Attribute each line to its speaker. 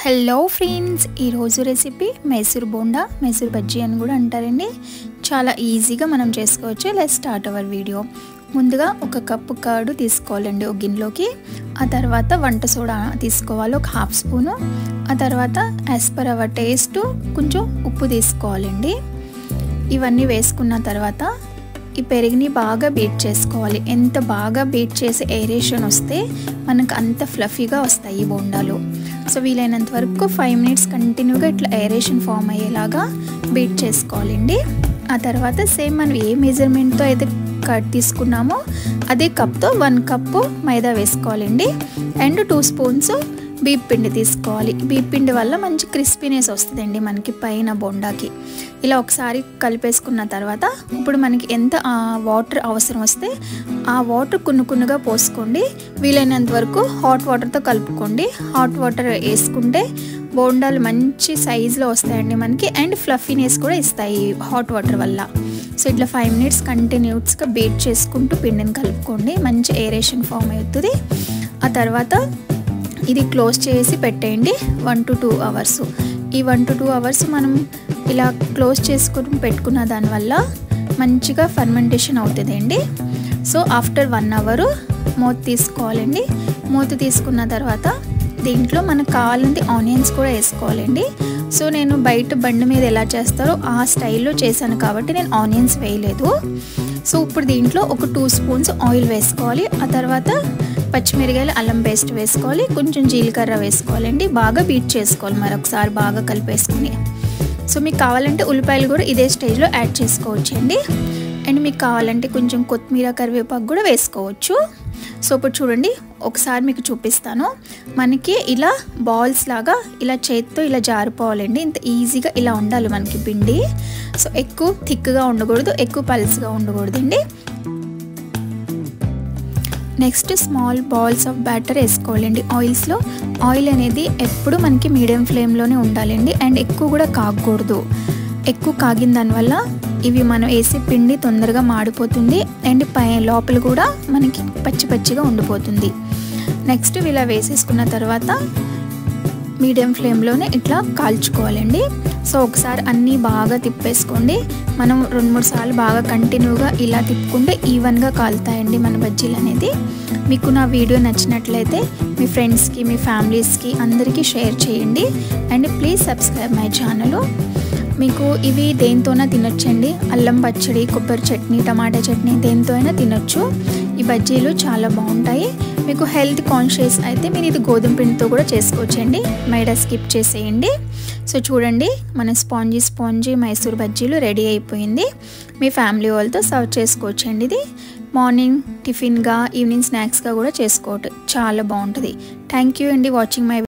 Speaker 1: Hello friends, ఈరోజు recipe Mysore bonda, Mysore bajji అని కూడా అంటారండి. చాలా ఈజీగా మనం చేసుకోవచ్చు. Let's start our video. ముందుగా ఒక కప్పు కర్డ్ తీసుకోవాలండి ఒక గిన్నెలోకి. ఆ తర్వాత వంట సోడా తీసుకోవాలి ఒక హాఫ్ స్పూను. ఆ తర్వాత యాజ్ పర్ అవర్ టేస్ట్ కొంచెం ఉప్పు తీసుకోవాలండి. ఇవన్నీ వేసుకున్న తర్వాత ఈ పెరుగుని బాగా బీట్ చేసుకోవాలి. ఎంత బాగా బీట్ చేసి ఏరేషన్ వస్తే మనకు అంత ఫ్లఫీగా వస్తాయి ఈ బోండాలు. సో వీలైనంత వరకు 5 మినిట్స్ కంటిన్యూగా ఇట్లా ఏరేషన్ ఫామ్ అయ్యేలాగా బీట్ చేసుకోవాలండి. ఆ తర్వాత సేమ్ మనం ఏ మెజర్మెంట్తో అయితే కట్ తీసుకున్నామో అదే కప్తో 1 కప్పు మైదా వేసుకోవాలండి. అండ్ 2 స్పూన్స్ బీప్ పిండి తీసుకోవాలి. బీప్ పిండి వల్ల మంచి క్రిస్పీనెస్ వస్తుందండి మనకి పైన బొండాకి. ఇలా ఒకసారి కలిపేసుకున్న తర్వాత ఇప్పుడు మనకి ఎంత వాటర్ అవసరం వస్తే ఆ వాటర్ కున్నుగా పోసుకోండి. వీలైనంత వరకు హాట్ వాటర్తో కలుపుకోండి. హాట్ వాటర్ వేసుకుంటే బోండాలు మంచి సైజులో వస్తాయండి మనకి. అండ్ ఫ్లఫీనెస్ కూడా ఇస్తాయి హాట్ వాటర్ వల్ల. సో ఇట్లా 5 మినిట్స్ కంటిన్యూస్గా బీట్ చేసుకుంటూ పిండిని కలుపుకోండి. మంచి ఏరేషన్ ఫామ్ అవుతుంది. ఆ తర్వాత ఇది క్లోజ్ చేసి పెట్టేయండి 1 to 2 అవర్స్. ఈ 1 to 2 అవర్స్ మనం ఇలా క్లోజ్ చేసుకుని పెట్టుకున్న దానివల్ల మంచిగా ఫర్మెంటేషన్ అవుతుందండి. సో ఆఫ్టర్ 1 అవర్ మూత తీసుకోవాలండి. మూత తీసుకున్న తర్వాత దీంట్లో మనకు కావాలంటే ఆనియన్స్ కూడా వేసుకోవాలండి. సో నేను బయట బండి మీద ఎలా చేస్తారో ఆ స్టైల్లో చేశాను కాబట్టి నేను ఆనియన్స్ వేయలేదు. సో ఇప్పుడు దీంట్లో ఒక 2 స్పూన్స్ ఆయిల్ వేసుకోవాలి. ఆ తర్వాత పచ్చిమిరకాయలు, అల్లం పేస్ట్ వేసుకోవాలి. కొంచెం జీలకర్ర వేసుకోవాలండి. బాగా బీట్ చేసుకోవాలి మరొకసారి బాగా కలిపేసుకుని. సో మీకు కావాలంటే ఉల్లిపాయలు కూడా ఇదే స్టేజ్లో యాడ్ చేసుకోవచ్చండి. అండ్ మీకు కావాలంటే కొంచెం కొత్తిమీర, కరివేపాకు కూడా వేసుకోవచ్చు. సో ఇప్పుడు చూడండి, ఒకసారి మీకు చూపిస్తాను. మనకి ఇలా బాల్స్ లాగా ఇలా చేత్తో ఇలా జారిపోవాలండి. ఇంత ఈజీగా ఇలా ఉండాలి మనకి పిండి. సో ఎక్కువ థిక్గా ఉండకూడదు, ఎక్కువ పల్స్గా ఉండకూడదండి. Next small balls of batter వేసుకోవాలండి ఆయిల్స్లో. ఆయిల్ అనేది ఎప్పుడు మనకి మీడియం ఫ్లేమ్లోనే ఉండాలండి. అండ్ ఎక్కువ కూడా కాగకూడదు. ఎక్కువ కాగిన దానివల్ల ఇవి మనం వేసే పిండి తొందరగా మాడిపోతుంది. అండ్ లోపల కూడా మనకి పచ్చిగా ఉండిపోతుంది. నెక్స్ట్ ఇలా వేసేసుకున్న తర్వాత మీడియం ఫ్లేమ్లోనే ఇట్లా కాల్చుకోవాలండి. సో ఒకసారి అన్నీ బాగా తిప్పేసుకోండి. మనం 2-3 సార్లు బాగా కంటిన్యూగా ఇలా తిప్పుకుంటే ఈవెన్గా కాలుతాయండి మన బజ్జీలు అనేది. మీకు నా వీడియో నచ్చినట్లయితే మీ ఫ్రెండ్స్కి, మీ ఫ్యామిలీస్కి అందరికీ షేర్ చేయండి. And please subscribe my channel. మీకు ఇవి దేంతోనైనా తినొచ్చండి. అల్లం పచ్చడి, కొబ్బరి చట్నీ, టమాటా చట్నీ దేంతో అయినా తినొచ్చు. ఈ బజ్జీలు చాలా బాగుంటాయి. మీకు హెల్త్ కాన్షియస్ అయితే మీరు ఇది గోధుమ పిండితో కూడా చేసుకోవచ్చండి. మైదా స్కిప్ చేసేయండి. సో చూడండి, మన స్పాంజీ మైసూర్ బజ్జీలు రెడీ అయిపోయింది. మీ ఫ్యామిలీ వాళ్ళతో సర్వ్ చేసుకోవచ్చండి. ఇది మార్నింగ్ టిఫిన్గా, ఈవినింగ్ స్నాక్స్గా కూడా చేసుకోవచ్చు. చాలా బాగుంటుంది. థ్యాంక్ యూ అండి వాచింగ్ మై